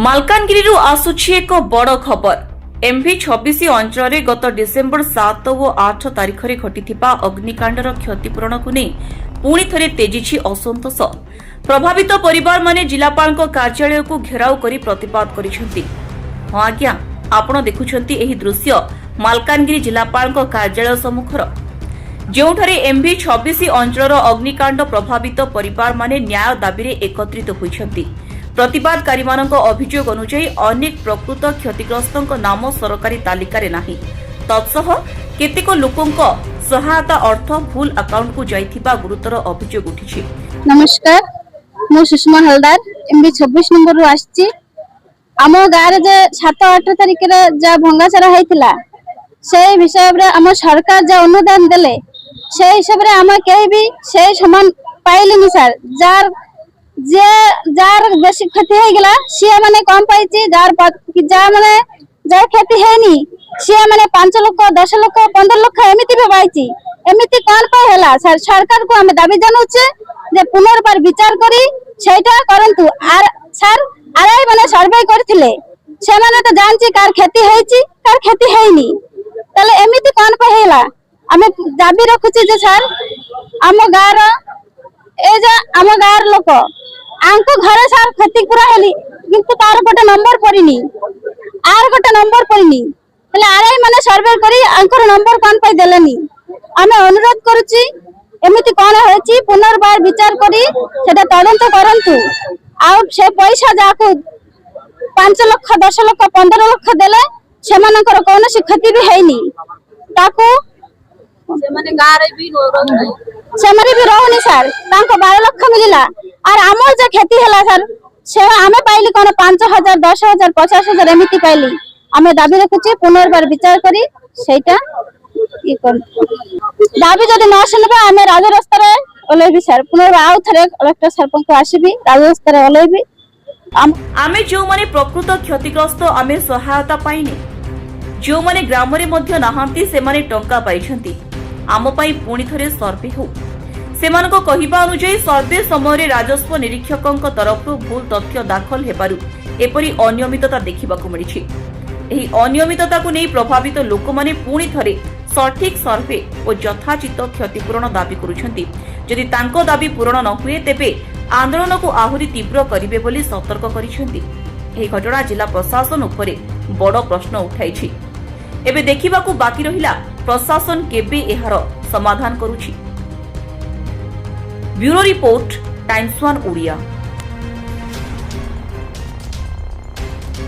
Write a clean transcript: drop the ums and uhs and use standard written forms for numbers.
ମାଲକାନଗିରିରୁ ଆସୁଛି ଏକ ବଡ଼ ଖବର। MV26 ଅଞ୍ଚଳରେ ଗତ ଡିସେମ୍ବର 7 ଓ 8 ତାରିଖରେ ଘଟିଥିବା ଅଗ୍ନିକାଣ୍ଡର କ୍ଷତିପୂରଣକୁ ନେଇ ପୁଣି ଥରେ ତେଜିଛି ଅସନ୍ତୋଷ। ପ୍ରଭାବିତ ପରିବାରମାନେ ଜିଲ୍ଲାପାଳଙ୍କ କାର୍ଯ୍ୟାଳୟକୁ ଘେରାଉ କରି ପ୍ରତିବାଦ କରିଛନ୍ତି। ହଁ ଆଜ୍ଞା, ଆପଣ ଦେଖୁଛନ୍ତି ଏହି ଦୃଶ୍ୟ ମାଲକାନଗିରି ଜିଲ୍ଲାପାଳଙ୍କ କାର୍ଯ୍ୟାଳୟ ସମ୍ମୁଖର, ଯେଉଁଠାରେ MV26 ଅଞ୍ଚଳର ଅଗ୍ନିକାଣ୍ଡ ପ୍ରଭାବିତ ପରିବାରମାନେ ନ୍ୟାୟ ଦାବିରେ ଏକତ୍ରିତ ହୋଇଛନ୍ତି। ପ୍ରତିବାଦକାରୀମାନଙ୍କ ଅଭିଯୋଗ ଅନୁଯାୟୀ ଅନେକ ପ୍ରକୃତ କ୍ଷତିଗ୍ରସ୍ତଙ୍କ ନାମ ସରକାରୀ ତାଲିକାରେ ନାହିଁ। ତତ୍ସହ କେତେକ ଲୋକଙ୍କ ସହାୟତା ଅର୍ଥ ଭୁଲ ଆକାଉଣ୍ଟକୁ ଯାଇଥିବା ଗୁରୁତର ଅଭିଯୋଗ ଉଠିଛି। नमस्कार, मु सुषमा हलदार MV26 नंबर आछि। आम गाँव जे 7-8 तारिख रे जा भंगाचरा होइतिला से विषय रे आम सरकार जा अनुदान देले से हिसाब रे आम केही भी से समान पाइलिनी सर। जार जे जार बेसी क्षति हो गेला सिया माने कम पाइछि, जार जा माने जार क्षति हेनी सिया माने 5 लाख 10 लाख 15 लाख एमिति भी पाइछि। एमिति कोन पाइ होला सर? सरकार को हम दाबी जानुछे जे पुनर्बार विचार करी सेटा करंतु। आर सर आरआई माने सर्वे करथिले से माने तो जानछि कार क्षति हेछि कार क्षति हेनी, तले एमिति कोन पाइ होला? हमें दाबी रखुछि जे सर आम गाँव ए जा आम गाँव लोक आंको घरे सार क्षति पूरा हेली किंतु तार गोटे नंबर पड़िनी, आर गोटे नंबर पड़िनी, हेले आरआई माने सर्वे करी आंकर नंबर कोन पाइ देलेनी। हमें अनुरोध करूछि एमिति कोन होछि पुनर्बार विचार करी सेटा तदंत करंतु। आ से पैसा जाको 5 लाख 10 लाख 15 लाख देले सेमानकर कोनोसी क्षति भी हेनी, ताको सेमाने गारे भी सेमाने भी रहनी सर। तांको 12 लाख मिलिला और आमर जे क्षति हला सर से आमे पाइली कोन 5000 10000 50000 एमिति पाइली। आमे दाबी रखुछि पुनर्बार विचार करी सेटा ई कोन दाबी जदि न सुनबा आमे राज रास्ता रे ओलेबी सर। पुनर्बार आउ थरे कलेक्टर सरपंच को आसीबी राज रास्ता रे ओलेबी। आमे जो माने प्रकृत क्षतिग्रस्त आमे सहायता पाइने, जो माने ग्राम रे मध्य नाहांती से माने टंका पाइछंती। आम पाई पुणी थरे सर्वे हो। सेमानको कहिबा अनुसार सर्वे समय राजस्व निरीक्षकଙ୍କ तरफରୁ भूल तथ्य दाखल हेबारु एपरि अनियमितता देखिबाकु मिलिछि। एही अनियमितताकु नै प्रभावित लोकमाने पुणी थरे सठिक सर्वे और यथाचित क्षतिपूरण दाबी करुछंती। जदि तांको दाबी पूरण न हुए तेबे आंदोलन को आहुरी तीव्र करिवे बोली सतर्क करिसेंती। एही घटना जिला प्रशासन उपरे बड़ प्रश्न उठाइछि। एबे देखिबाकु बाकी रहिला प्रशासन केबे एहार समाधान करुछि। Bureau report Times 1 Odia.